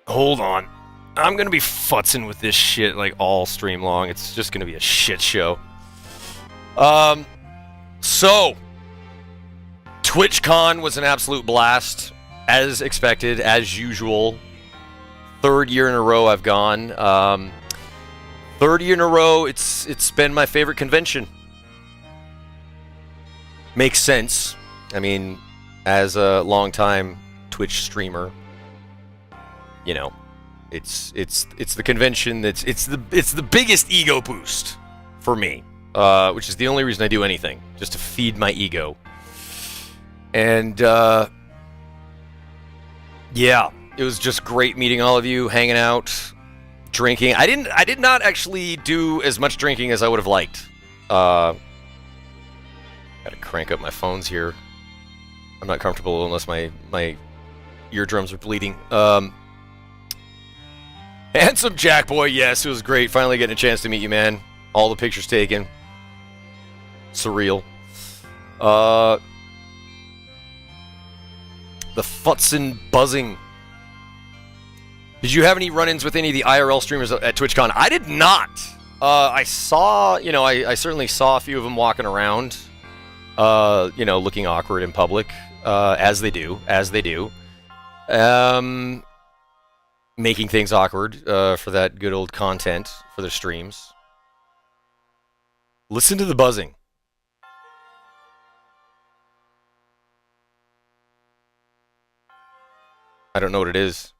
Hold on. I'm gonna be futzing with this shit like all stream long. It's just gonna be a shit show. So TwitchCon was an absolute blast, as expected, as usual. Third year in a row I've gone. Third year in a row, it's been my favorite convention. Makes sense. I mean, as a longtime Twitch streamer, you know, it's the convention that's it's the biggest ego boost for me, which is the only reason I do anything, just to feed my ego. And yeah, it was just great meeting all of you, hanging out, drinking. I did not actually do as much drinking as I would have liked. Gotta crank up my phones here. I'm not comfortable unless my eardrums are bleeding. Handsome Jack Boy, yes, it was great. Finally getting a chance to meet you, man. All the pictures taken. Surreal. The futzin' buzzing. Did you have any run-ins with any of the IRL streamers at TwitchCon? I did not. I saw, you know, I certainly saw a few of them walking around, you know, looking awkward in public, as they do. Making things awkward for that good old content for their streams. Listen to the buzzing. I don't know what it is.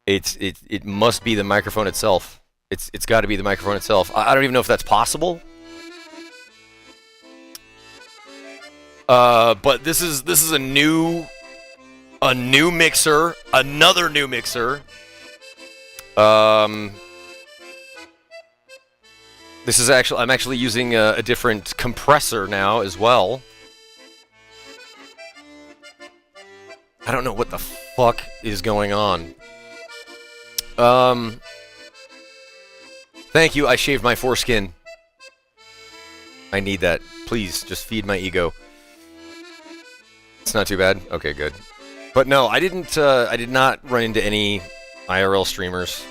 It must be the microphone itself. It's got to be the microphone itself. I don't even know if that's possible. But this is a new mixer, another new mixer. This is I'm actually using a different compressor now as well. I don't know what the fuck is going on. Thank you, I shaved my foreskin. I need that. Please, just feed my ego. It's not too bad? Okay, good. But no, I did not run into any IRL streamers.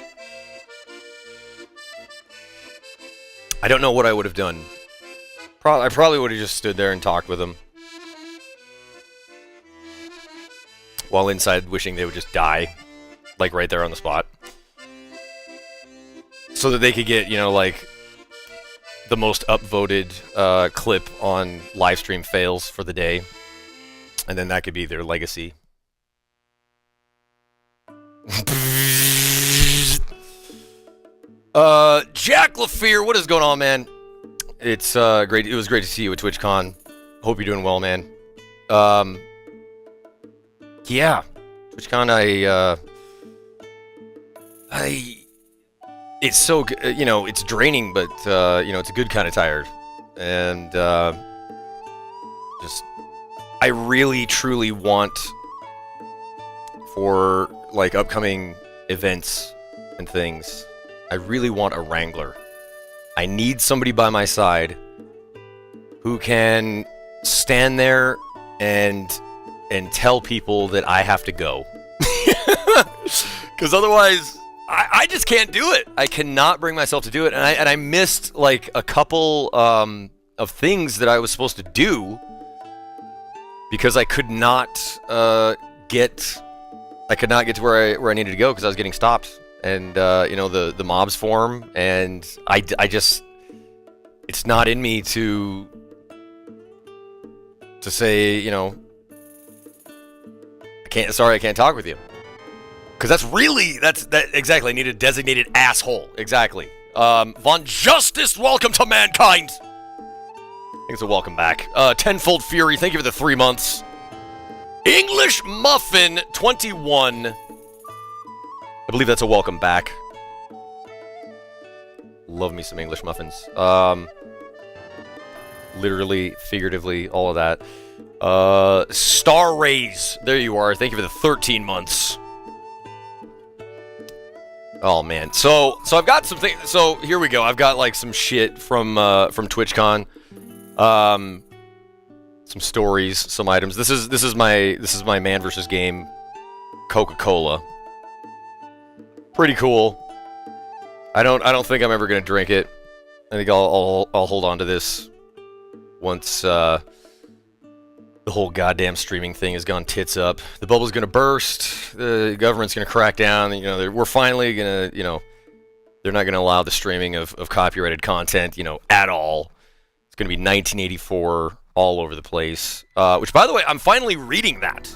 I don't know what I would have done. I probably would have just stood there and talked with them. While inside wishing they would just die. Like right there on the spot. So that they could get, you know, like the most upvoted clip on livestream fails for the day. And then that could be their legacy. Jack LaFear, what is going on, man? It's great. It was great to see you at TwitchCon. Hope you're doing well, man. Yeah, TwitchCon. It's so, you know, it's draining, but you know, it's a good kind of tired, and just I really truly want for like upcoming events and things. I really want a wrangler. I need somebody by my side who can stand there and tell people that I have to go. Because otherwise, I just can't do it. I cannot bring myself to do it. And I missed like a couple of things that I was supposed to do because I could not get to where I needed to go because I was getting stopped. And you know, the mobs form, and I just, it's not in me to say, you know, I can't talk with you. Because that's exactly, I need a designated asshole. Exactly. Von Justice, welcome to mankind! I think it's a welcome back. Tenfold Fury, thank you for the 3 months. English Muffin, 21. I believe that's a welcome back. Love me some English muffins. Literally, figuratively, all of that. Star Rays, there you are. Thank you for the 13 months. Oh man, so I've got some things. So here we go. I've got like some shit from TwitchCon, some stories, some items. This is my man versus game Coca-Cola. Pretty cool. I don't think I'm ever gonna drink it. I think I'll hold on to this once the whole goddamn streaming thing has gone tits up. The bubble's gonna burst. The government's gonna crack down. You know, we're finally gonna, you know, they're not gonna allow the streaming of copyrighted content, you know, at all. It's gonna be 1984 all over the place. Which, by the way, I'm finally reading that,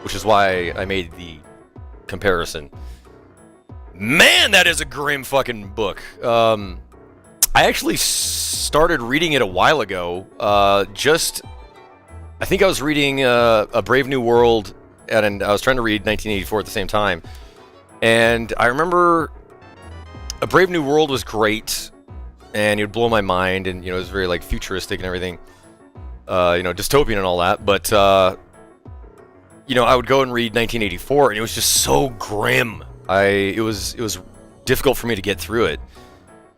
which is why I made the comparison. Man, that is a grim fucking book. I actually started reading it a while ago. I think I was reading A Brave New World, and I was trying to read 1984 at the same time. And I remember A Brave New World was great, and it would blow my mind, and, you know, it was very, like, futuristic and everything. You know, dystopian and all that, but, you know, I would go and read 1984, and it was just so grim. It was difficult for me to get through it.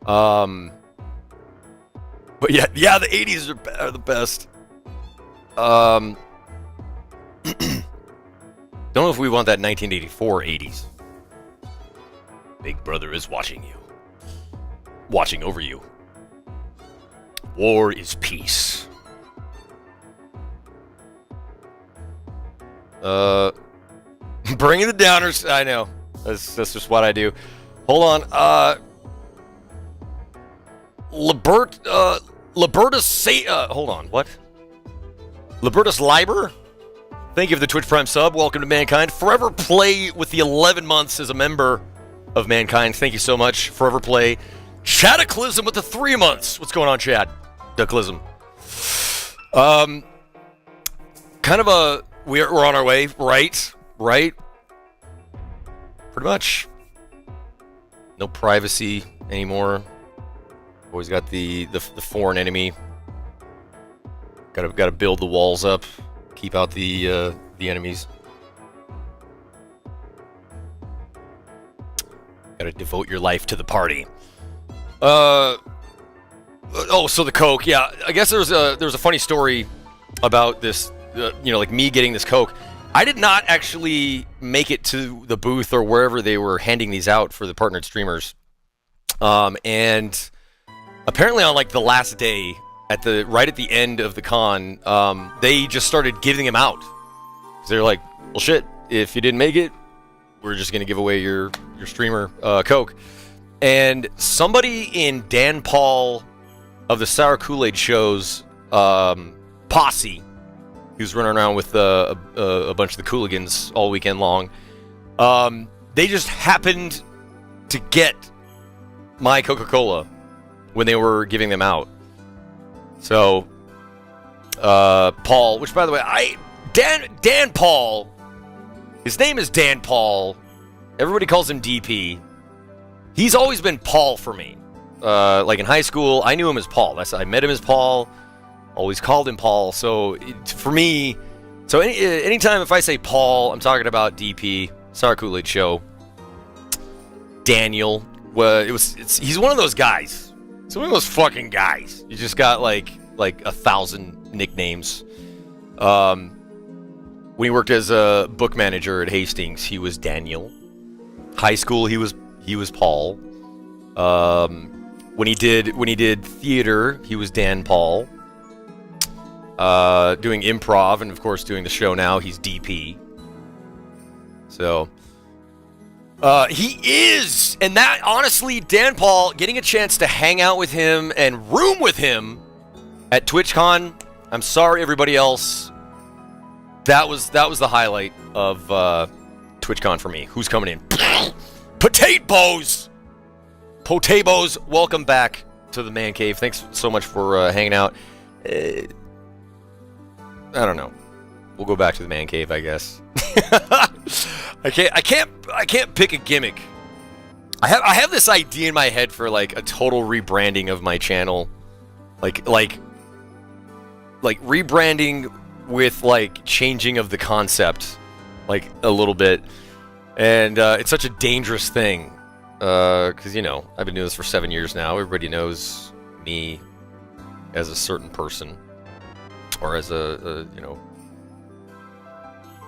But yeah, the 80s are the best. Don't know if we want that 1984 80s. Big Brother is watching you. Watching over you. War is peace. Bringing the downers. I know. That's just what I do. Hold on. Hold on. What? Libertus Liber? Thank you for the Twitch Prime sub. Welcome to Mankind. Forever Play with the 11 months as a member of Mankind. Thank you so much. Forever Play. Chadaclysm with the 3 months. What's going on, Chad? Chadaclysm. Kind of a... We're on our way, right? Right? Pretty much. No privacy anymore. Always got the foreign enemy. Gotta build the walls up. Keep out the enemies. Gotta devote your life to the party. Oh, so the Coke. Yeah, I guess there was a funny story about this. You know, like me getting this Coke. I did not actually make it to the booth or wherever they were handing these out for the partnered streamers. And apparently on like the last day, right at the end of the con, they just started giving them out. They're like, well, shit, if you didn't make it, we're just gonna give away your streamer Coke. And somebody in Dan Paul of the Sour Kool-Aid Show's posse, he was running around with a bunch of the Cooligans all weekend long. They just happened to get my Coca-Cola when they were giving them out. So, Paul, which by the way, Dan Paul, his name is Dan Paul. Everybody calls him DP. He's always been Paul for me. Like in high school, I knew him as Paul. I met him as Paul. Always called him Paul. So for me, anytime if I say Paul, I'm talking about DP, Sour Kool-Aid Show, Daniel. Well, he's one of those guys. He's one of those fucking guys. You just got like 1,000 nicknames. When he worked as a book manager at Hastings, he was Daniel. High school, he was Paul. When he did theater, he was Dan Paul. Doing improv and of course doing the show now, he's DP. So he is, and that honestly, Dan Paul, getting a chance to hang out with him and room with him at TwitchCon, I'm sorry everybody else, that was the highlight of TwitchCon for me. Who's coming in? Potatoes, welcome back to the Man Cave. Thanks so much for hanging out. I don't know. We'll go back to the Man Cave, I guess. I can't pick a gimmick. I have this idea in my head for like a total rebranding of my channel, like rebranding with like changing of the concept, like a little bit, and it's such a dangerous thing, because you know I've been doing this for 7 years now. Everybody knows me as a certain person, or as a you know,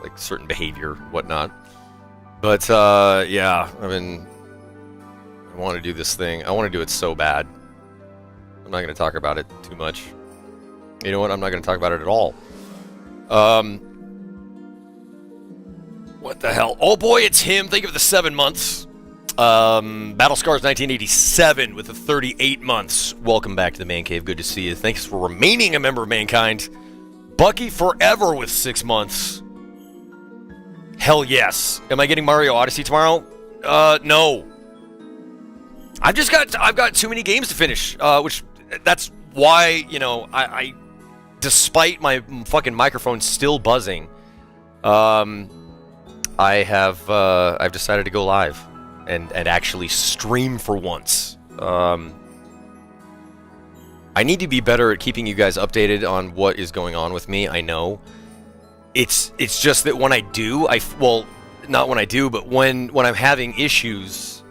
like certain behavior, whatnot. But yeah, I want to do this thing. I want to do it so bad. I'm not going to talk about it too much. You know what? I'm not going to talk about it at all. What the hell? Oh boy, it's him. Thank you for the 7 months. Battle Scars 1987 with the 38 months. Welcome back to the Man Cave. Good to see you. Thanks for remaining a member of Mankind. Bucky Forever with 6 months. Hell yes. Am I getting Mario Odyssey tomorrow? No. I've got too many games to finish, which that's why, you know, I despite my fucking microphone still buzzing, I've decided to go live and actually stream for once. I need to be better at keeping you guys updated on what is going on with me. I know. It's just that when I do, not when I do, but when I'm having issues,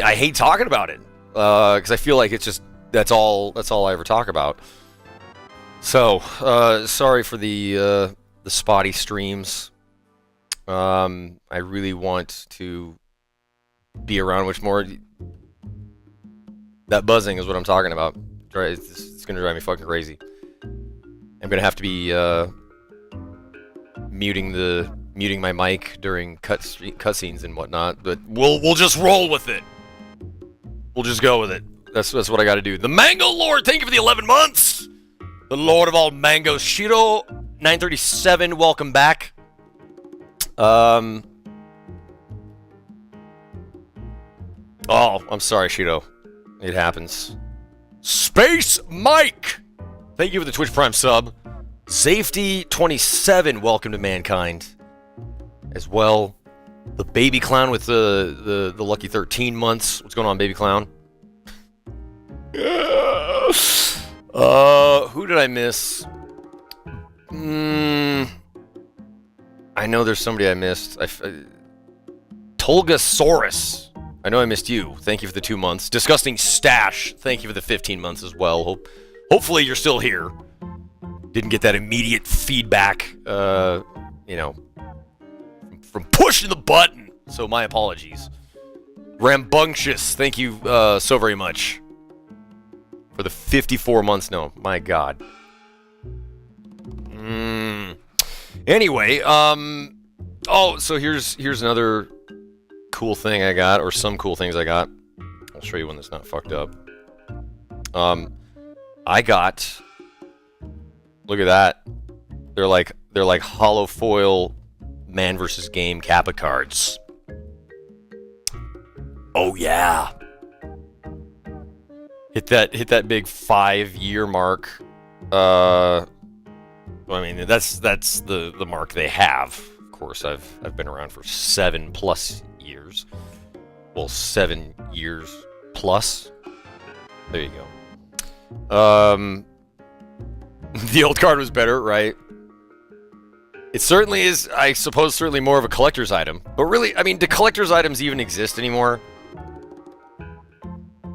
I hate talking about it. Because I feel like it's just that's all I ever talk about. So, sorry for the spotty streams. I really want to be around much more. That buzzing is what I'm talking about. It's gonna drive me fucking crazy. I'm gonna have to be muting my mic during cutscenes and whatnot, but we'll just roll with it. We'll just go with it. That's what I got to do. The Mango Lord, thank you for the 11 months. The Lord of all mangoes, Shiro 937, welcome back. Oh, I'm sorry, Shiro. It happens. Space Mike, thank you for the Twitch Prime sub. Safety 27, welcome to Mankind as well. The Baby Clown with the lucky 13 months. What's going on, Baby Clown? Who did I miss? I know there's somebody I missed. Tolgasaurus. I know I missed you. Thank you for the 2 months. Disgusting Stash. Thank you for the 15 months as well. Hopefully you're still here. Didn't get that immediate feedback, you know, from pushing the button. So my apologies. Rambunctious. Thank you so very much for the 54 months. No, my God. Anyway, oh, so here's another cool thing I got, or some cool things I got. I'll show you one that's not fucked up. I got. Look at that. They're like hollow foil Man vs. Game Kappa cards. Oh yeah. Hit that big 5-year mark. I mean, that's the mark they have. Of course, I've been around for 7+ years. Well, 7 years plus. There you go. The old card was better, right? It certainly is, I suppose, certainly more of a collector's item. But really, I mean, do collector's items even exist anymore?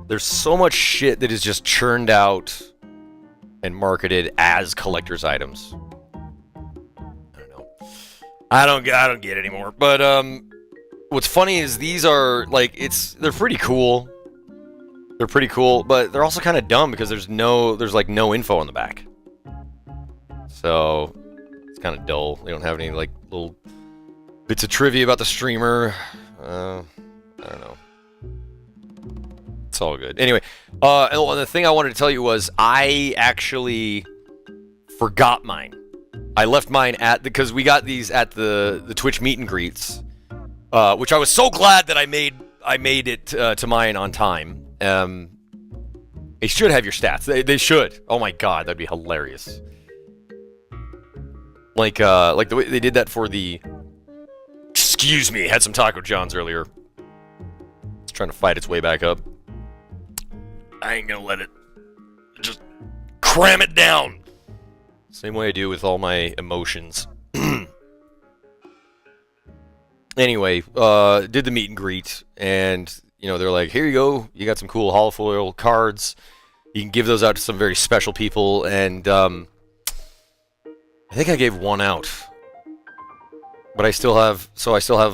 There's so much shit that is just churned out and marketed as collector's items. I don't know. I don't get it anymore. But what's funny is these are like they're pretty cool. They're pretty cool, but they're also kind of dumb because there's like no info on the back. So it's kind of dull. They don't have any like little bits of trivia about the streamer. I don't know. It's all good. Anyway, and the thing I wanted to tell you was I actually forgot mine. I left mine because we got these at the Twitch meet and greets, which I was so glad that I made it to mine on time. They should have your stats. They should. Oh my God, that'd be hilarious. Like the way they did that for the. Excuse me, had some Taco John's earlier. It's trying to fight its way back up. I ain't gonna let it. Just cram it down. Same way I do with all my emotions. Anyway, did the meet and greet, and you know they're like, "Here you go. You got some cool holofoil cards. You can give those out to some very special people." And I think I gave one out. But I still have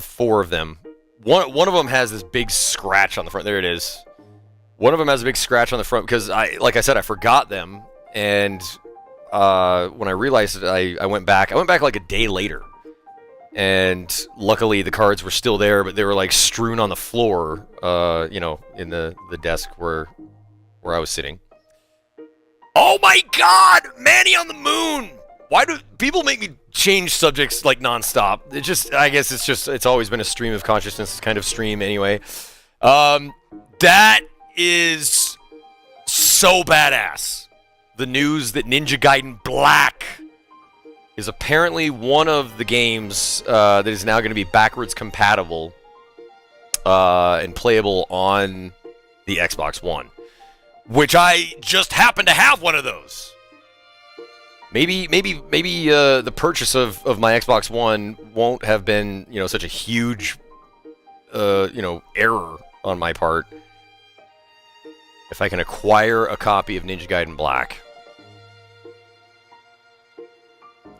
4 of them. One of them has this big scratch on the front. There it is. One of them has a big scratch on the front because like I said, I forgot them. And when I realized it, I went back. I went back like a day later. And luckily the cards were still there, but they were like strewn on the floor, you know, in the desk where I was sitting. Oh my God! Manny on the Moon! Why do people make me change subjects like nonstop? I guess it's always been a stream of consciousness kind of stream anyway. That is so badass. The news that Ninja Gaiden Black is apparently one of the games that is now going to be backwards compatible and playable on the Xbox One, which I just happen to have one of those. Maybe the purchase of my Xbox One won't have been, you know, such a huge, you know, error on my part if I can acquire a copy of Ninja Gaiden Black.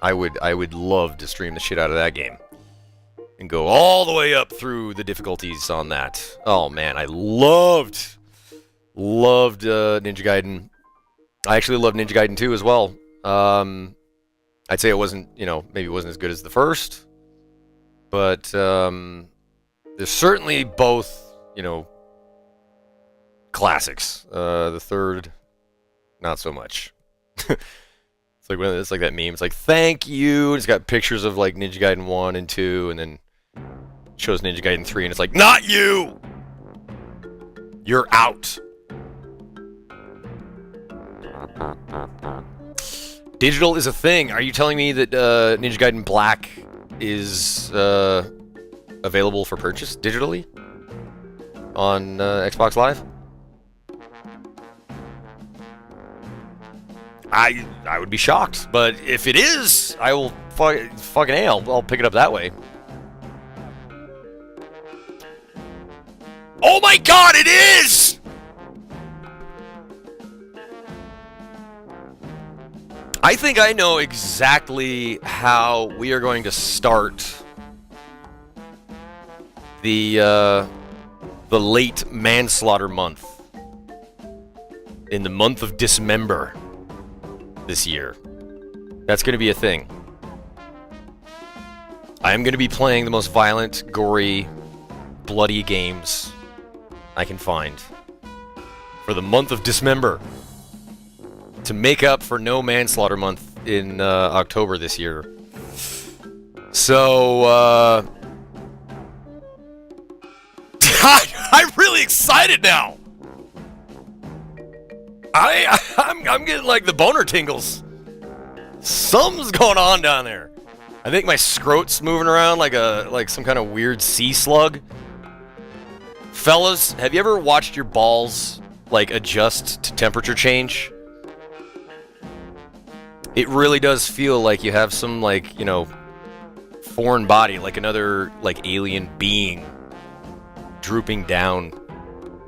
I would love to stream the shit out of that game and go all the way up through the difficulties on that. Oh man, I loved Ninja Gaiden. I actually loved Ninja Gaiden 2 as well. I'd say it wasn't, you know, maybe it wasn't as good as the first, but there's certainly both, you know, classics. The third, not so much. It's like that meme. It's like, thank you. It's got pictures of like Ninja Gaiden 1 and 2, and then shows Ninja Gaiden 3, and it's like, not you! You're out. Digital is a thing. Are you telling me that Ninja Gaiden Black is available for purchase digitally on Xbox Live? I would be shocked, but if it is, I will fucking A, I'll pick it up that way. Oh my God, it is! I think I know exactly how we are going to start the late manslaughter month in the month of Dismember this year. That's going to be a thing. I am going to be playing the most violent, gory, bloody games I can find for the month of Dismember to make up for No Manslaughter Month in October this year. So, I'm really excited now. I'm getting like the boner tingles. Something's going on down there. I think my scrot's moving around like some kind of weird sea slug. Fellas, have you ever watched your balls like adjust to temperature change? It really does feel like you have some like, you know, foreign body, like another like alien being drooping down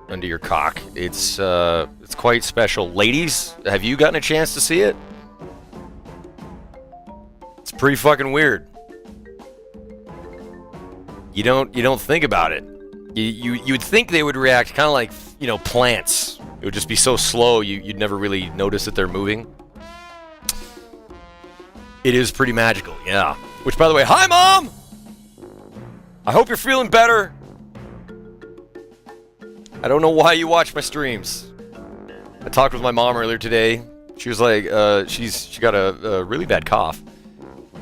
under your cock. It's quite special. Ladies, have you gotten a chance to see it? It's pretty fucking weird. You don't think about it. You'd think they would react kind of like, you know, plants. It would just be so slow you'd never really notice that they're moving. It is pretty magical, yeah. Which, by the way, hi Mom! I hope you're feeling better. I don't know why you watch my streams. I talked with my mom earlier today. She was like, she got a really bad cough.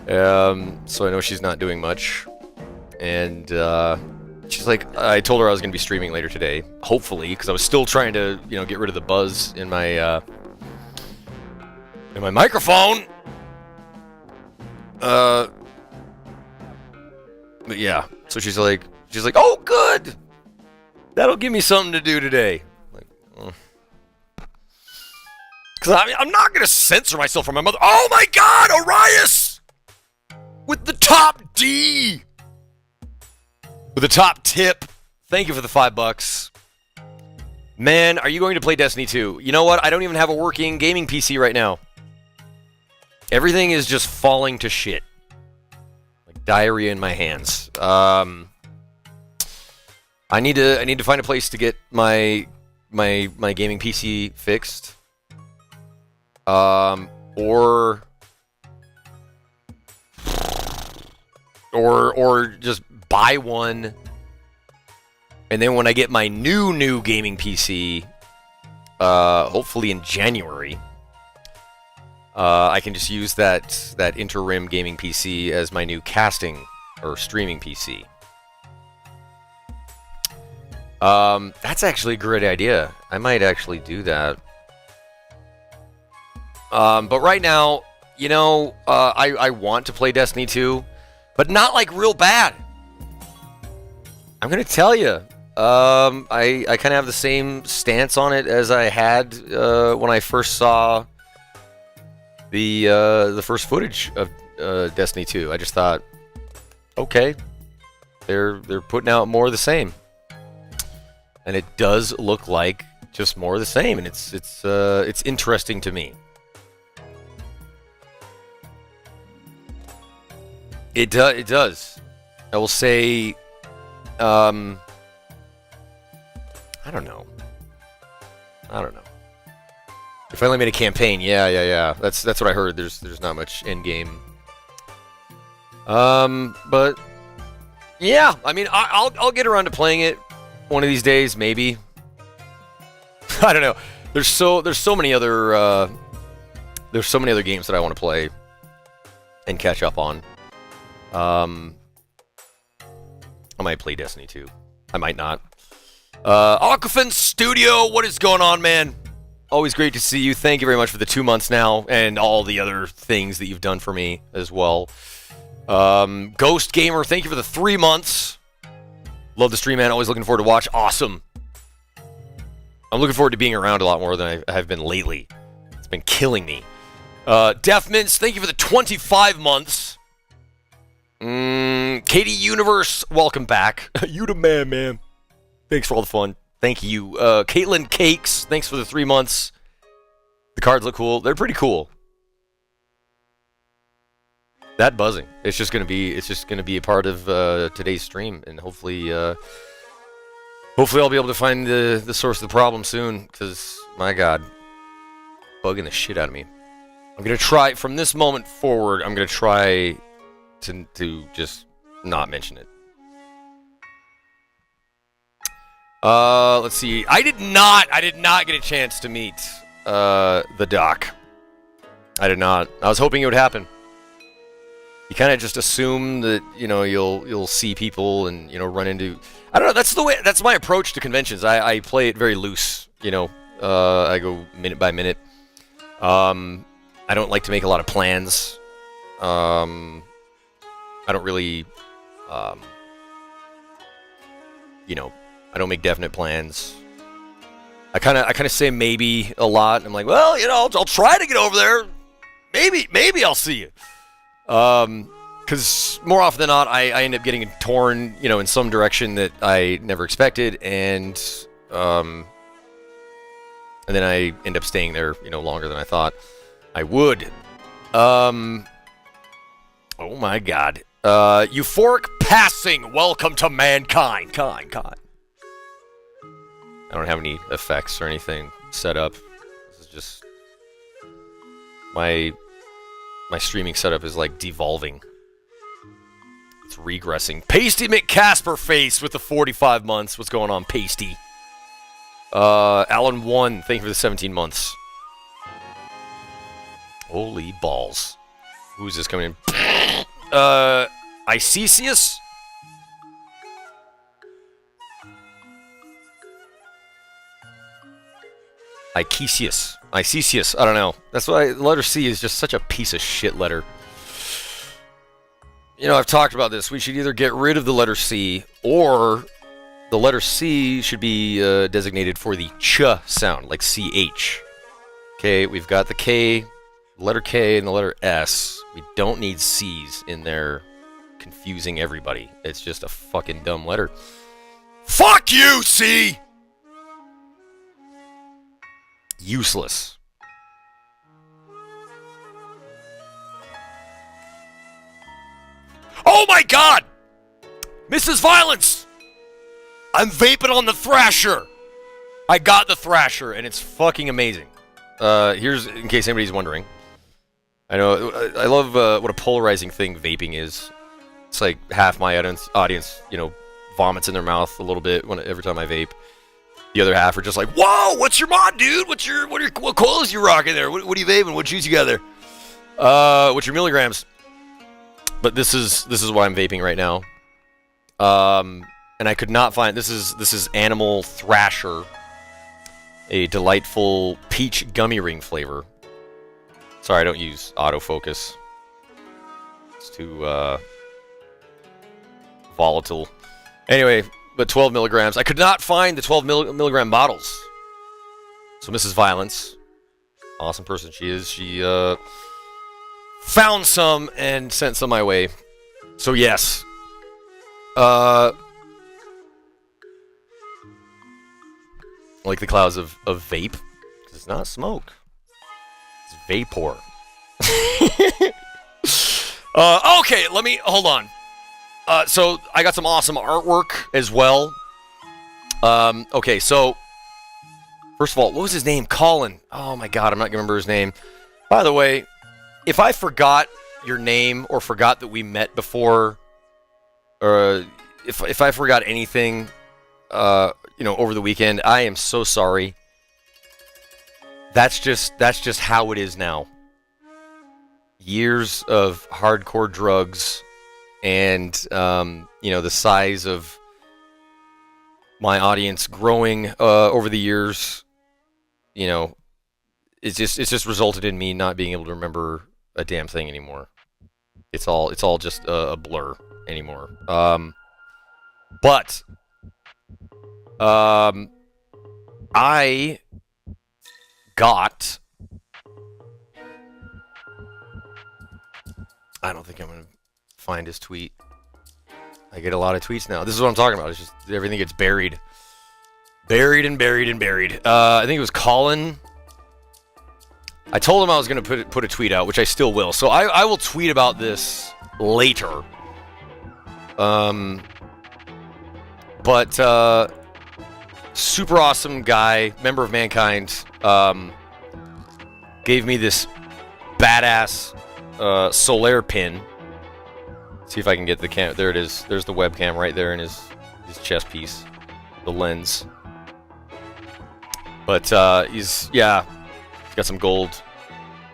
So I know she's not doing much. And she's like, I told her I was going to be streaming later today, hopefully, because I was still trying to, you know, get rid of the buzz in my microphone. But yeah, so she's like, oh, good. That'll give me something to do today. Like, because I'm not gonna censor myself from my mother. Oh my God, Arias with the top D, with the top tip. Thank you for the $5. Man, are you going to play Destiny 2? You know what? I don't even have a working gaming PC right now. Everything is just falling to shit. Like diarrhea in my hands. I need to find a place to get my gaming PC fixed. Or just buy one, and then when I get my new gaming PC, hopefully in January, I can just use that interim gaming PC as my new casting or streaming PC. That's actually a great idea. I might actually do that. But right now, you know, I want to play Destiny 2, but not like real bad. I'm gonna tell you, I kind of have the same stance on it as I had when I first saw the first footage of Destiny 2. I just thought, okay, they're putting out more of the same, and it does look like just more of the same, and it's interesting to me. It does. I will say, I don't know. They finally made a campaign. Yeah. That's what I heard. There's not much end game. But yeah, I mean, I'll get around to playing it one of these days, maybe. I don't know. There's so many other games that I want to play and catch up on. I might play Destiny 2. I might not. Aquafin Studio, what is going on, man? Always great to see you. Thank you very much for the 2 months now, and all the other things that you've done for me as well. Ghost Gamer, thank you for the 3 months. Love the stream, man. Always looking forward to watch. Awesome. I'm looking forward to being around a lot more than I have been lately. It's been killing me. Deathmints, thank you for the 25 months. Katie Universe, welcome back. You the man. Thanks for all the fun. Thank you. Caitlin Cakes, thanks for the 3 months. The cards look cool. They're pretty cool. That buzzing. It's just gonna be a part of today's stream, and hopefully I'll be able to find the source of the problem soon, because my God, bugging the shit out of me. I'm gonna try from this moment forward. I'm gonna try to just not mention it. Let's see. I did not get a chance to meet the doc. I did not. I was hoping it would happen. You kind of just assume that, you know, you'll see people and, you know, run into. I don't know. That's my approach to conventions. I play it very loose. You know, I go minute by minute. I don't like to make a lot of plans. I don't really, you know, I don't make definite plans. I kind of say maybe a lot. And I'm like, well, you know, I'll try to get over there. Maybe I'll see you. Because more often than not, I end up getting torn, you know, in some direction that I never expected, and then I end up staying there, you know, longer than I thought I would. Oh my God. Euphoric Passing, welcome to mankind. I don't have any effects or anything set up. This is just my streaming setup is like devolving. It's regressing. Pasty McCasper face with the 45 months. What's going on, Pasty? Alan 1, thank you for the 17 months. Holy balls. Who's this coming in? Icesius? Icesius, I don't know. That's why the letter C is just such a piece of shit letter. You know, I've talked about this. We should either get rid of the letter C, or the letter C should be designated for the ch sound, like CH. Okay, we've got the K, the letter K, and the letter S. We don't need C's in there confusing everybody. It's just a fucking dumb letter. Fuck you, C! Useless. Oh my god! Mrs. Violence! I'm vaping on the Thrasher! I got the Thrasher, and it's fucking amazing. Here's, in case anybody's wondering. I know, I love what a polarizing thing vaping is. It's like half my audience, you know, vomits in their mouth a little bit every time I vape. The other half are just like, whoa, what's your mod, dude? What coils you rocking there? What are you vaping? What juice you got there? What's your milligrams? But this is what I'm vaping right now. And I could not find, this is Animal Thrasher, a delightful peach gummy ring flavor. Sorry, I don't use autofocus. It's too volatile. Anyway, but 12 milligrams. I could not find the 12 milligram bottles. So Mrs. Violence, awesome person she is, she found some and sent some my way. So yes. Like the clouds of vape. 'Cause it's not smoke. It's vapor. Okay, let me, hold on. So I got some awesome artwork as well. Okay, so first of all, what was his name? Colin. Oh my god, I'm not gonna remember his name. By the way, if I forgot your name or forgot that we met before, or if I forgot anything, you know, over the weekend, I am so sorry. That's just how it is now. Years of hardcore drugs. And, you know, the size of my audience growing over the years, you know, it's just resulted in me not being able to remember a damn thing anymore. It's all just a blur anymore. But I got. I don't think I'm gonna find his tweet. I get a lot of tweets now. This is what I'm talking about. It's just everything gets buried. Buried and buried and buried. I think it was Colin. I told him I was going to put a tweet out, which I still will. So I will tweet about this later. But super awesome guy, member of Mankind, gave me this badass Solaire pin. See if I can get the cam. There it is. There's the webcam right there in his chest piece, the lens. But he's got some gold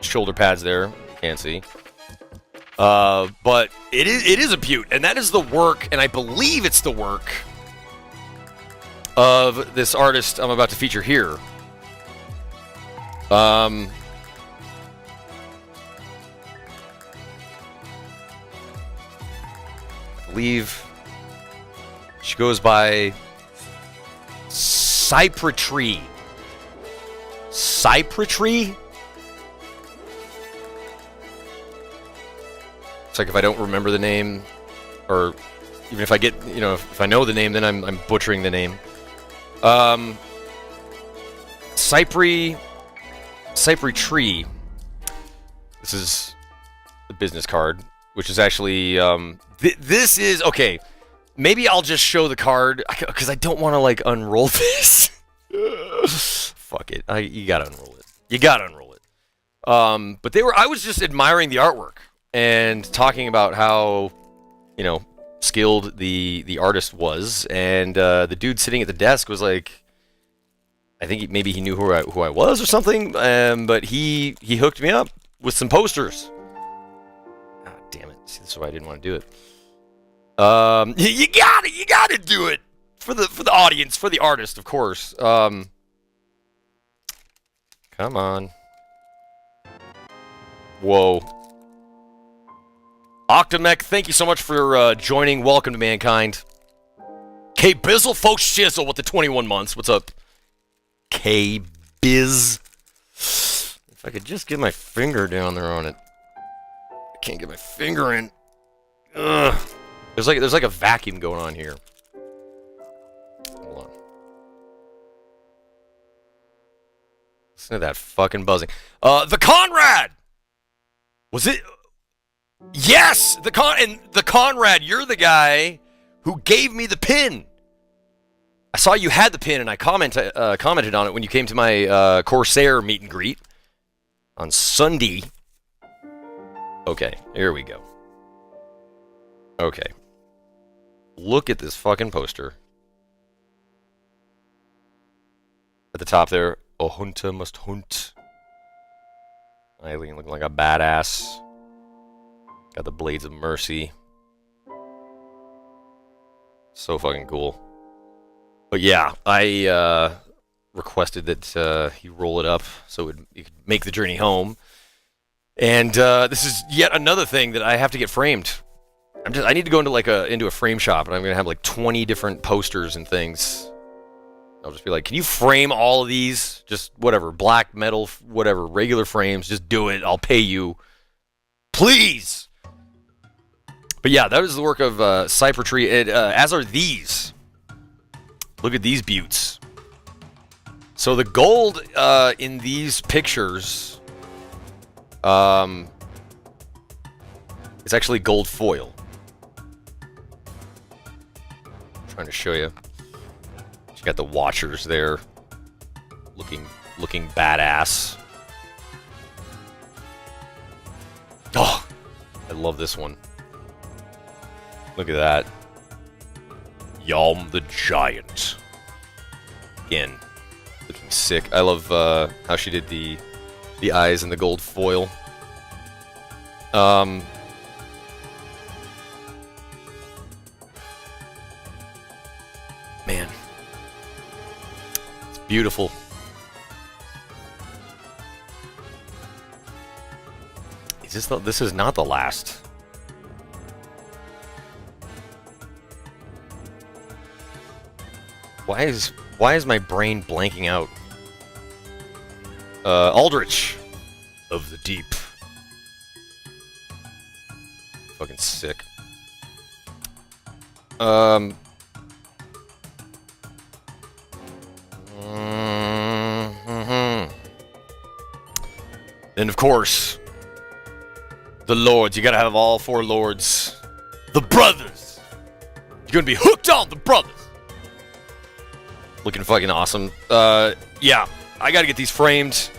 shoulder pads there. Can't see. But it is a beaut, and that is the work, and I believe it's the work of this artist I'm about to feature here. I believe she goes by Cypretry. Cypretry? It's like if I don't remember the name, or even if I get, you know, if I know the name, then I'm butchering the name. Cypretry. This is the business card, which is actually this is okay. Maybe I'll just show the card because I don't want to like unroll this. Fuck it, you gotta unroll it. You gotta unroll it. But I was just admiring the artwork and talking about how, you know, skilled the artist was, and the dude sitting at the desk was like, I think maybe he knew who I was or something, but he hooked me up with some posters. Ah, damn it! See, that's why I didn't want to do it. You gotta do it for the audience, for the artist, of course. Come on. Whoa. Octomech, thank you so much for joining. Welcome to Mankind. K-Bizzle, folks, shizzle with the 21 months. What's up? K-Biz. If I could just get my finger down there on it. I can't get my finger in. Ugh. There's like a vacuum going on here. Hold on. Listen to that fucking buzzing. The Conrad! Was it... Yes! The Conrad, you're the guy who gave me the pin. I saw you had the pin, and I commented on it when you came to my Corsair meet and greet on Sunday. Okay, here we go. Okay. Look at this fucking poster. At the top there, a hunter must hunt. Eileen looking like a badass. Got the Blades of Mercy. So fucking cool. But yeah, I requested that he roll it up so you could make the journey home. And this is yet another thing that I have to get framed. I need to go into a frame shop, and I'm gonna have like 20 different posters and things. I'll just be like, can you frame all of these? Just whatever, black, metal, whatever, regular frames. Just do it. I'll pay you, please. But yeah, that is the work of Cypertree, as are these. Look at these buttes. So the gold in these pictures, it's actually gold foil. I'm trying to show you. You got the watchers there, looking badass. Oh, I love this one. Look at that. Yalm the Giant. Again, looking sick. I love how she did the eyes and the gold foil. Man. It's beautiful. This is not the last. Why is my brain blanking out? Aldrich of the Deep. Fucking sick. And of course, the lords. You gotta have all 4 lords. The brothers. You're gonna be hooked on the brothers. Looking fucking awesome. Yeah, I gotta get these framed.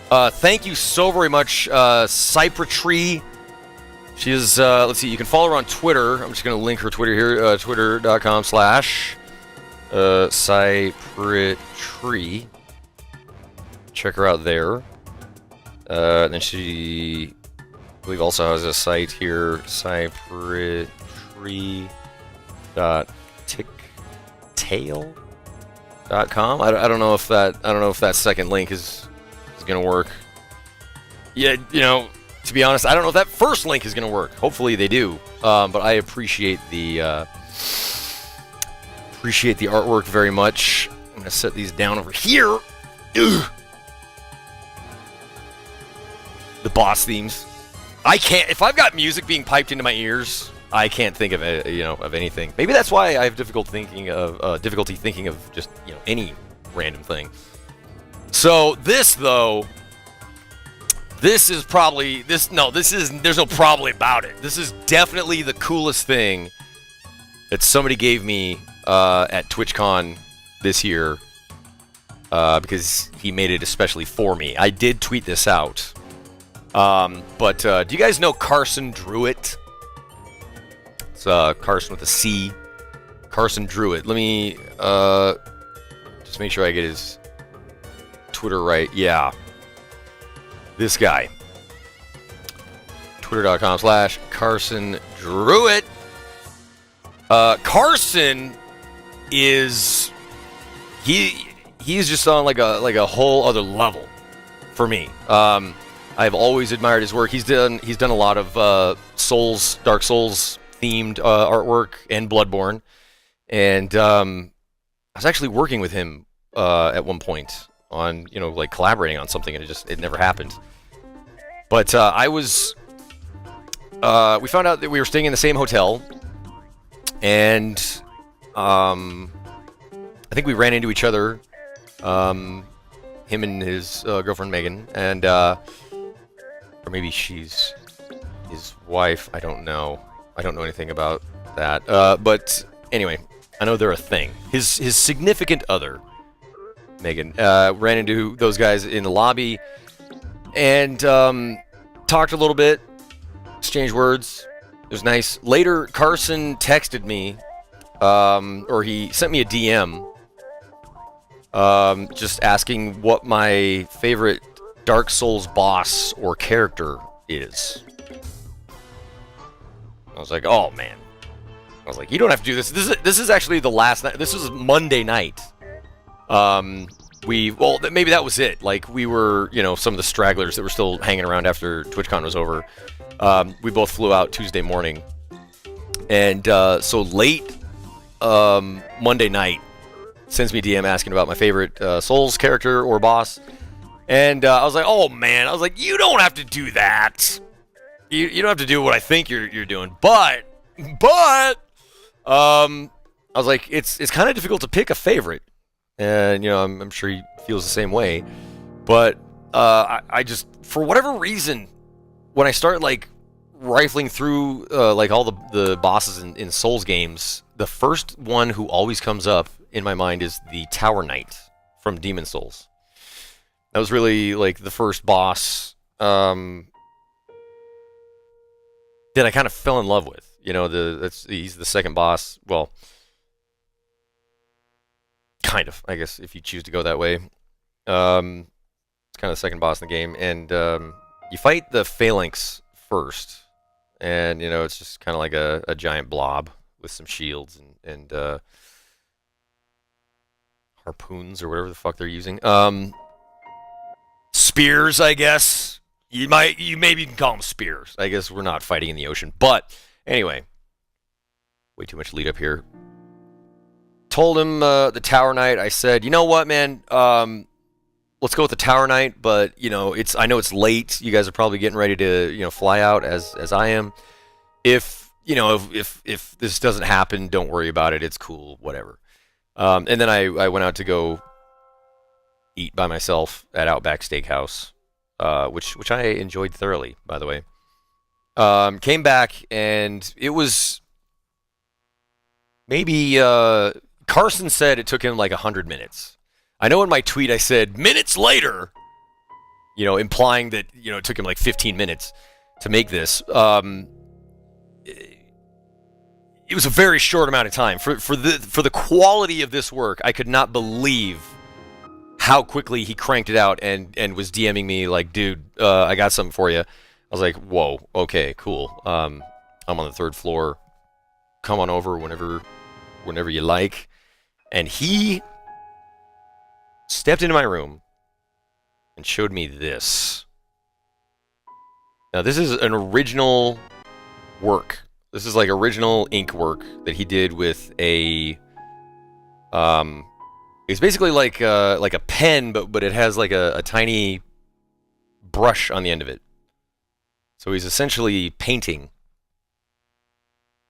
Thank you so very much, Cypertree. She is, let's see, you can follow her on Twitter. I'm just gonna link her Twitter here, twitter.com/Cypertree. Check her out there. Then she, I believe, also has a site here, cypertree.ticktail.com. I don't know if that second link is gonna work. Yeah, you know, to be honest, I don't know if that first link is gonna work. Hopefully they do. But I appreciate the artwork very much. I'm gonna set these down over here. Ugh. The boss themes. I can't. If I've got music being piped into my ears, I can't think of of anything. Maybe that's why I have difficulty thinking of just any random thing. So this though, this is probably there's no probably about it. This is definitely the coolest thing that somebody gave me at TwitchCon this year because he made it especially for me. I did tweet this out. But do you guys know Carson Druitt? It's Carson with a C. Carson Druitt. Let me just make sure I get his Twitter right. Yeah. This guy. Twitter.com/Carson Druitt. Carson is he's just on like a whole other level for me. I've always admired his work. He's done a lot of Dark Souls themed artwork and Bloodborne, and I was actually working with him at one point on like collaborating on something, and it never happened. But we found out that we were staying in the same hotel, and I think we ran into each other, him and his girlfriend Megan, and or maybe she's his wife, I don't know. I don't know anything about that. But anyway, I know they're a thing. His significant other, Megan, ran into those guys in the lobby and talked a little bit, exchanged words. It was nice. Later, Carson texted me, or he sent me a DM, just asking what my favorite Dark Souls boss or character is. I was like, oh man. I was like, you don't have to do this. This is actually the last night. This was Monday night. Well, maybe that was it. Like, we were, some of the stragglers that were still hanging around after TwitchCon was over. We both flew out Tuesday morning. And so late Monday night, sends me a DM asking about my favorite Souls character or boss. And I was like, oh man. I was like, you don't have to do that. You don't have to do what I think you're doing. But I was like, it's kind of difficult to pick a favorite. And, I'm sure he feels the same way. But I just, for whatever reason, when I start, like, rifling through, like, all the bosses in Souls games, the first one who always comes up in my mind is the Tower Knight from Demon Souls. That was really, like, the first boss that I kind of fell in love with. He's the second boss. Well, kind of, I guess, if you choose to go that way. It's kind of the second boss in the game. And you fight the Phalanx first. And, it's just kind of like a giant blob with some shields and harpoons or whatever the fuck they're using. Spears, I guess. You maybe can call them spears. I guess we're not fighting in the ocean. But anyway, way too much lead up here. Told him the Tower Knight. I said, you know what, man? Let's go with the Tower Knight. But I know it's late. You guys are probably getting ready to fly out as I am. If this doesn't happen, don't worry about it. It's cool, whatever. And then I went out to go eat by myself at Outback Steakhouse. Which I enjoyed thoroughly, by the way. Came back, and it was maybe, Carson said it took him like 100 minutes. I know in my tweet I said, minutes later, implying that, it took him like 15 minutes to make this. It was a very short amount of time. For the quality of this work, I could not believe how quickly he cranked it out and was DMing me like, dude, I got something for you. I was like, whoa, okay, cool. I'm on the 3rd floor. Come on over whenever you like. And he stepped into my room and showed me this. Now, this is an original work. This is like original ink work that he did with a it's basically like a pen, but it has like a tiny brush on the end of it. So he's essentially painting,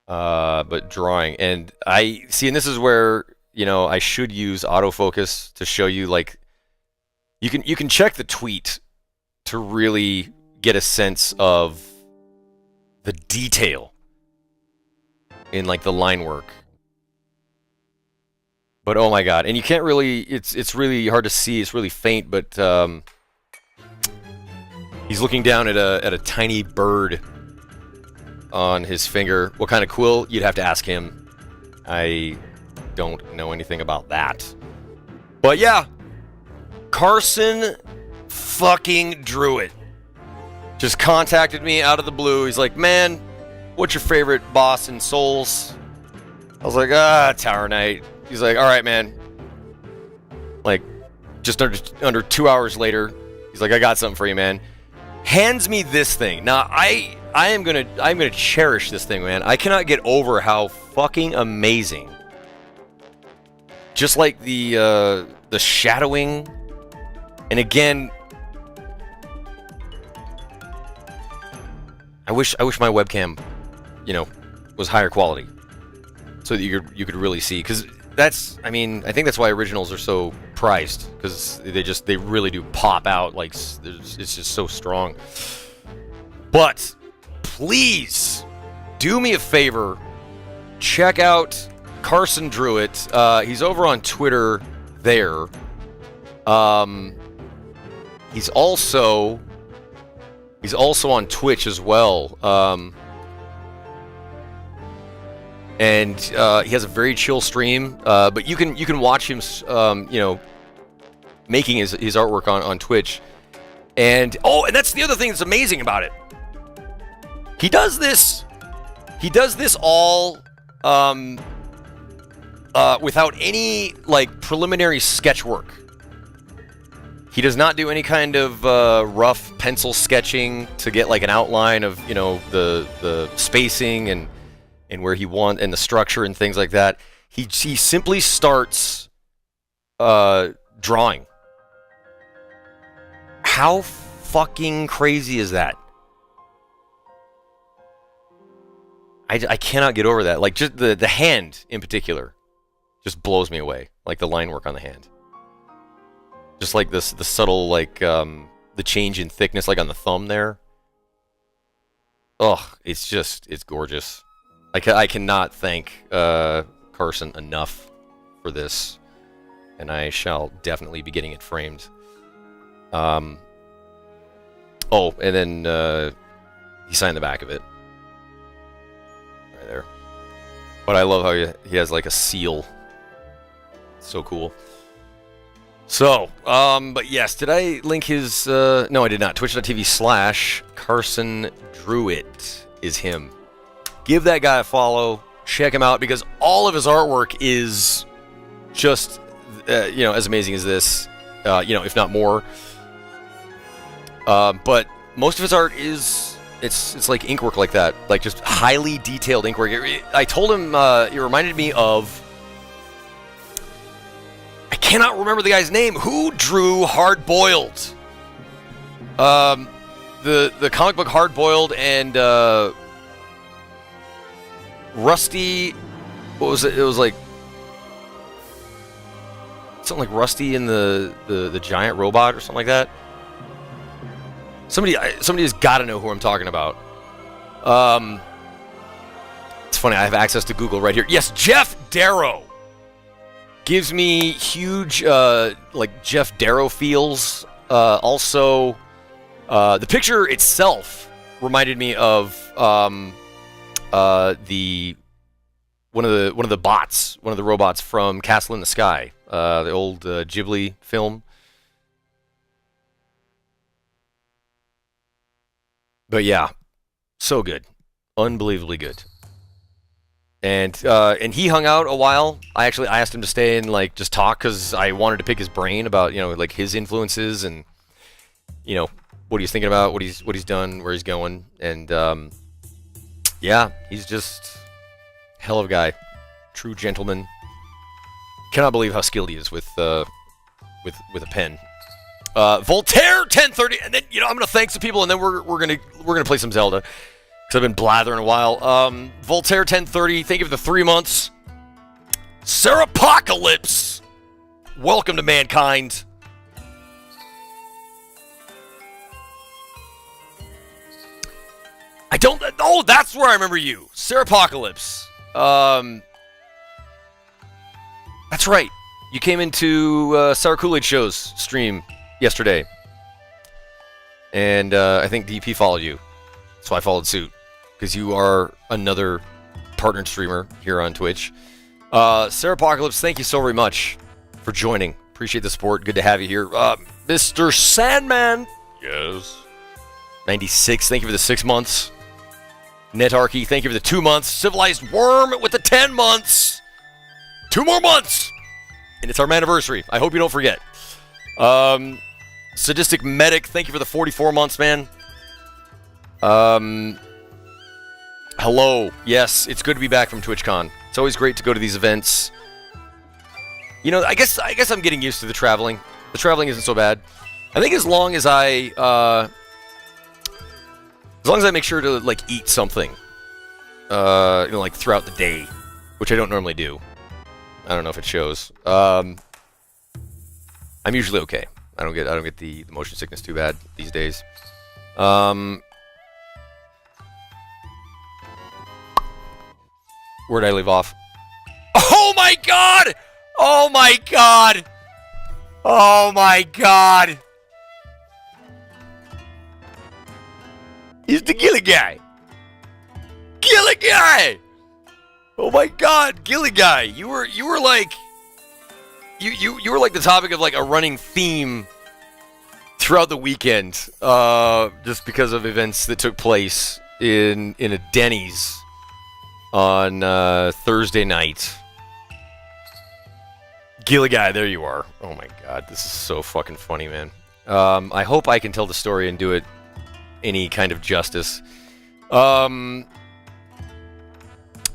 but drawing. And and this is where I should use autofocus to show you, like, you can check the tweet to really get a sense of the detail in, like, the line work. But oh my god, and you can't really, it's really hard to see, it's really faint, but he's looking down at a tiny bird on his finger. What kind of quill? You'd have to ask him. I don't know anything about that. But yeah, Carson fucking drew it. Just contacted me out of the blue. He's like, man, what's your favorite boss in Souls? I was like, Tower Knight. He's like, all right, man. Like, just under 2 hours later, he's like, I got something for you, man. Hands me this thing. Now, I'm gonna cherish this thing, man. I cannot get over how fucking amazing. Just like the shadowing, and again, I wish my webcam, was higher quality, so that you could really see, because. I think that's why originals are so prized, because they really do pop out, like, it's just so strong. But please do me a favor. Check out Carson Druitt. He's over on Twitter there. He's also on Twitch as well. And he has a very chill stream. But you can watch him, making his artwork on Twitch. And that's the other thing that's amazing about it. He does this all without any preliminary sketch work. He does not do any kind of rough pencil sketching to get an outline of the spacing and where he wants and the structure and things like that. He simply starts drawing. How fucking crazy is that? I cannot get over that. Just the hand in particular just blows me away. The line work on the hand. Just the subtle the change in thickness on the thumb there. Ugh, it's gorgeous. I cannot thank Carson enough for this, and I shall definitely be getting it framed. And then he signed the back of it. Right there. But I love how he has a seal. So cool. So, but yes, did I link his, no I did not. Twitch.tv/Carson Druitt is him. Give that guy a follow. Check him out because all of his artwork is just, as amazing as this, if not more. But most of his art is, it's like ink work like that. Just highly detailed ink work. I told him, it reminded me of, I cannot remember the guy's name. Who drew Hard Boiled? The comic book Hard Boiled and, Rusty, what was it? It was something like Rusty and the giant robot or something like that. Somebody has got to know who I'm talking about. It's funny, I have access to Google right here. Yes, Jeff Darrow gives me huge Jeff Darrow feels. Also, the picture itself reminded me of one of the bots, one of the robots from Castle in the Sky, the old Ghibli film. But yeah, so good, unbelievably good. And he hung out a while. I asked him to stay and just talk because I wanted to pick his brain about his influences and what he's thinking about, what he's done, where he's going, and yeah, he's just hell of a guy, true gentleman. Cannot believe how skilled he is with a pen. Voltaire 1030, and then I'm gonna thank some people, and then we're gonna play some Zelda because I've been blathering a while. Voltaire 1030, thank you for the 3 months. Sarapocalypse, welcome to mankind. Oh, that's where I remember you, Sarapocalypse. That's right. You came into Sour Kool-Aid Show's stream yesterday. And I think DP followed you. So I followed suit. Because you are another partnered streamer here on Twitch. Sarapocalypse, thank you so very much for joining. Appreciate the support. Good to have you here. Mr. Sandman. Yes. 96, thank you for the 6 months. Netarchy, thank you for the 2 months. Civilized Worm with the 10 months. 2 more months. And it's our anniversary. I hope you don't forget. Sadistic Medic, thank you for the 44 months, man. Hello. Yes, it's good to be back from TwitchCon. It's always great to go to these events. I guess I'm getting used to the traveling. The traveling isn't so bad. I think as long as I make sure to eat something, throughout the day, which I don't normally do. I don't know if it shows. I'm usually okay. I don't get the motion sickness too bad these days. Where'd I leave off? Oh my god! Oh my god! Oh my god! He's the Gilly guy! Gilly guy! Oh my god, Gilly guy! You were like you were like the topic of like a running theme throughout the weekend, just because of events that took place in a Denny's on Thursday night. Gilly guy, there you are. Oh my god, this is so fucking funny, man. I hope I can tell the story and do it any kind of justice.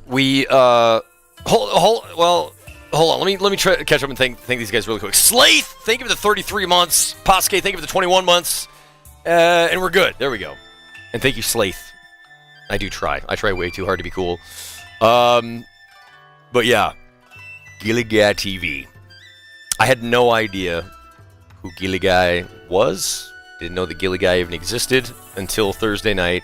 We hold on. Let me try to catch up and thank these guys really quick. Slaith, thank you for the 33 months. Pasque, thank you for the 21 months. And we're good. There we go. And thank you, Slaith. I do try. I try way too hard to be cool. But yeah, Gilly Guy TV. I had no idea who Gilly Guy was. Didn't know that Gilly Guy even existed until Thursday night.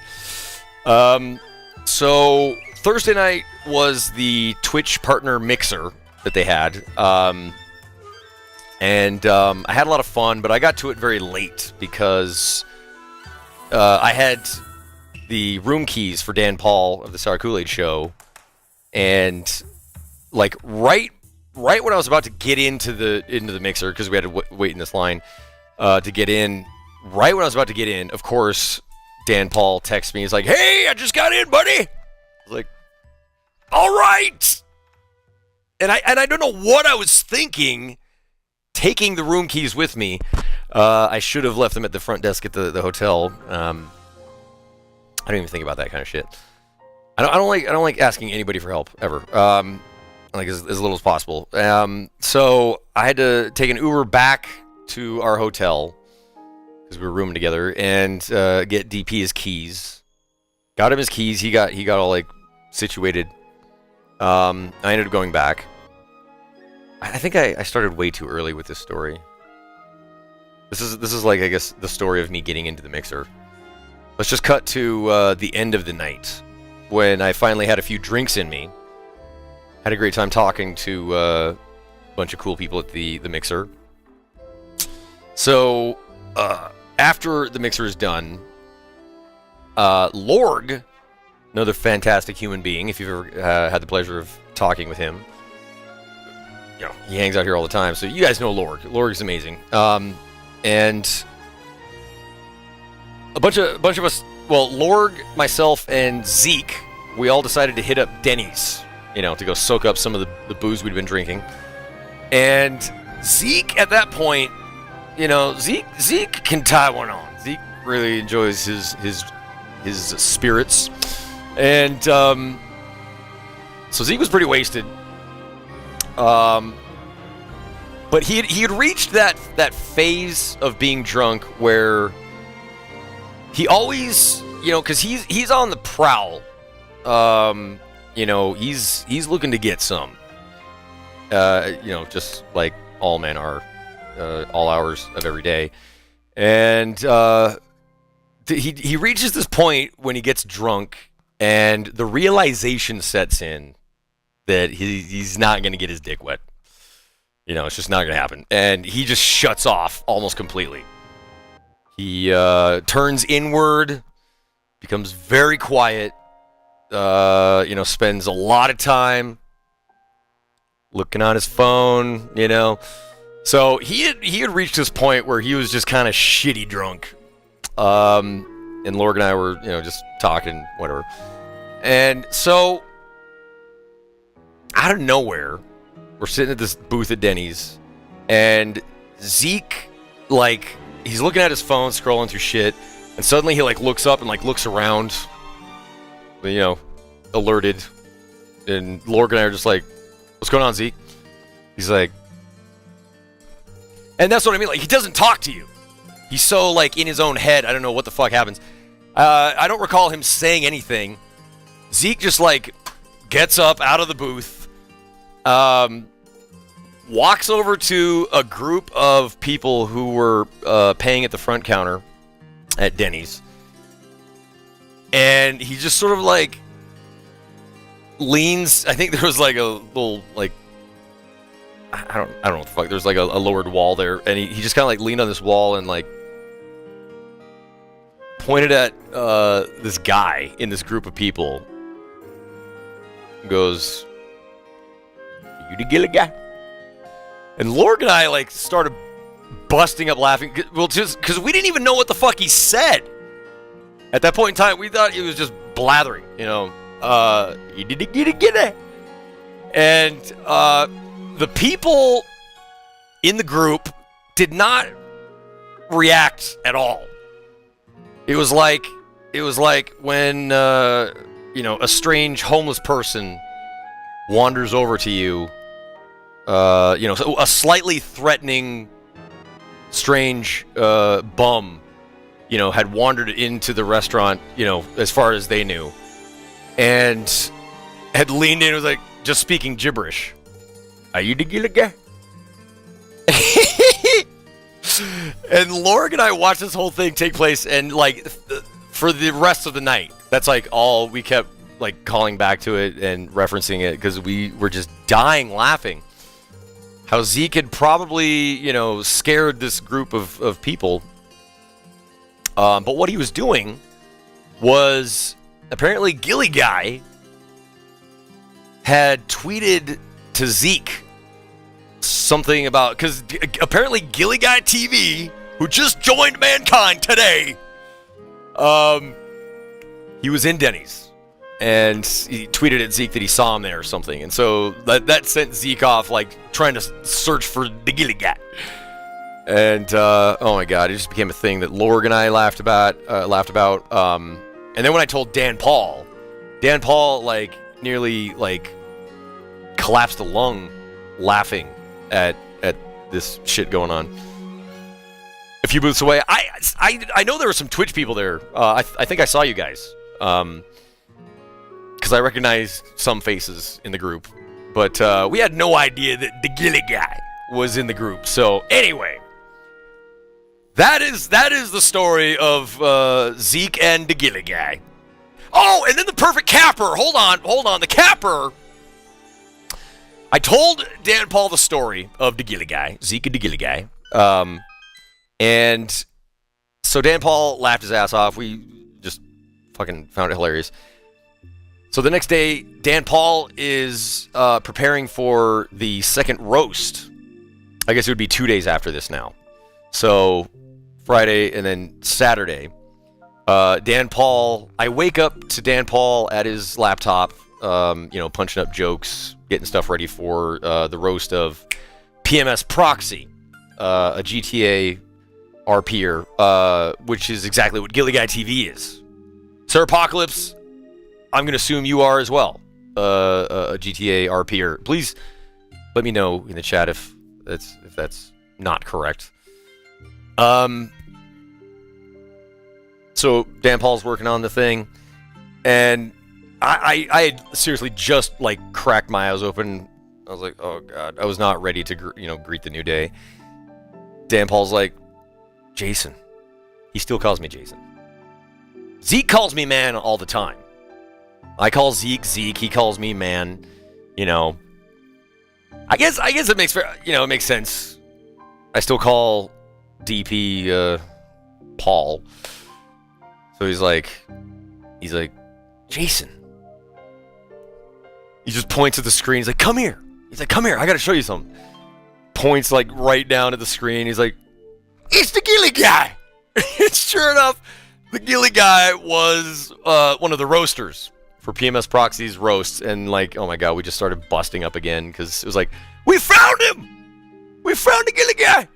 So Thursday night was the Twitch partner mixer that they had. I had a lot of fun, but I got to it very late because I had the room keys for Dan Paul of the Sour Kool-Aid Show, and like right when I was about to get into the mixer, because we had to wait in this line to get in. Right when I was about to get in, of course, Dan Paul texts me. He's like, "Hey, I just got in, buddy." I was like, "All right." And I don't know what I was thinking, taking the room keys with me. I should have left them at the front desk at the hotel. I don't even think about that kind of shit. I don't like asking anybody for help ever. Like as little as possible. So I had to take an Uber back to our hotel because we were rooming together and get DP his keys. Got him his keys. He got all like situated. I ended up going back. I think I started way too early with this story. This is like, I guess, the story of me getting into the mixer. Let's just cut to the end of the night when I finally had a few drinks in me. Had a great time talking to a bunch of cool people at the mixer. So after the mixer is done, Lorg, another fantastic human being, if you've ever had the pleasure of talking with him, you know, he hangs out here all the time, so you guys know Lorg. Lorg's amazing. And a bunch of us, well, Lorg, myself, and Zeke, we all decided to hit up Denny's, you know, to go soak up some of the booze we'd been drinking. And Zeke, at that point, you know, Zeke can tie one on. Zeke really enjoys his spirits. And so Zeke was pretty wasted. But he had reached that phase of being drunk where he always, you know, because he's on the prowl. You know, he's looking to get some. You know, just like all men are, all hours of every day. And he reaches this point when he gets drunk, and the realization sets in that he's not going to get his dick wet. You know, it's just not going to happen. And he just shuts off almost completely. He turns inward, becomes very quiet, you know, spends a lot of time looking on his phone, you know. So he had reached this point where he was just kind of shitty drunk. And Lorg and I were, you know, just talking, whatever. And so, out of nowhere, we're sitting at this booth at Denny's, and Zeke, like, he's looking at his phone, scrolling through shit, and suddenly he, like, looks up and, like, looks around, you know, alerted. And Lorg and I are just like, "What's going on, Zeke?" He's like, and that's what I mean, like, he doesn't talk to you. He's so, like, in his own head, I don't know what the fuck happens. I don't recall him saying anything. Zeke just, like, gets up out of the booth, walks over to a group of people who were paying at the front counter at Denny's, and he just sort of, like, leans. I think there was like a little like I don't know what the fuck. There's like a lowered wall there, and he just kind of like leaned on this wall and like pointed at this guy in this group of people. Goes, "You the gilly guy?" And Lorg and I like started busting up laughing. Well, just because we didn't even know what the fuck he said. At that point in time, we thought he was just blathering, you know. You did it, get it. And the people in the group did not react at all. It was like when you know, a strange homeless person wanders over to you. You know, a slightly threatening, strange bum, you know, had wandered into the restaurant, you know, as far as they knew, and had leaned in and was like, just speaking gibberish. Are you the gilly guy? And Lorg and I watched this whole thing take place, and like for the rest of the night, that's like all we kept like calling back to it and referencing it because we were just dying laughing. How Zeke had probably, you know, scared this group of people. But what he was doing was apparently Gilly Guy had tweeted to Zeke something about, because apparently Gilly Guy TV, who just joined Mankind today, he was in Denny's, and he tweeted at Zeke that he saw him there or something, and so that sent Zeke off like trying to search for the Gilly Guy. And oh my god, it just became a thing that Lorg and I laughed about. And then when I told Dan Paul like nearly like collapsed a lung laughing at this shit going on. A few booths away, I know there were some Twitch people there. I think I saw you guys because I recognized some faces in the group, but we had no idea that the Gilly Guy was in the group. So anyway. That is the story of Zeke and the Gilly Guy. Oh, and then the perfect capper. Hold on. The capper. I told Dan Paul the story of the Gilly Guy, Zeke and the Gilly Guy. And so Dan Paul laughed his ass off. We just fucking found it hilarious. So the next day, Dan Paul is preparing for the second roast. I guess it would be 2 days after this now. So Friday and then Saturday, Dan Paul, I wake up to Dan Paul at his laptop, you know, punching up jokes, getting stuff ready for the roast of PMS Proxy, a GTA RPer, which is exactly what Gilly Guy TV is. Sir Apocalypse, I'm going to assume you are as well, a GTA RPer. Please let me know in the chat if that's not correct. So Dan Paul's working on the thing, and I had seriously just like cracked my eyes open. I was like, oh god, I was not ready to greet the new day. Dan Paul's like, Jason. He still calls me Jason. Zeke calls me man all the time. I call Zeke. He calls me man. You know. I guess it makes it makes sense. I still call DP Paul. So he's like, Jason. He just points at the screen. He's like, come here. I gotta show you something. Points like right down at the screen. He's like, it's the Gilly Guy. And sure enough, the Gilly Guy was one of the roasters for PMS Proxy's roasts. And like, oh my god, we just started busting up again because it was like, we found him. We found the Gilly Guy.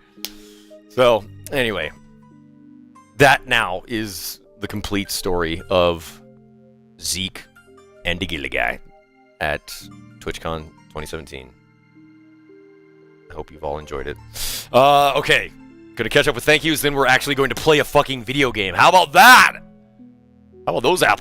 So anyway, that now is the complete story of Zeke and the Gilly Guy at TwitchCon 2017. I hope you've all enjoyed it. Okay, gonna catch up with thank yous, then we're actually going to play a fucking video game. How about that? How about those apples?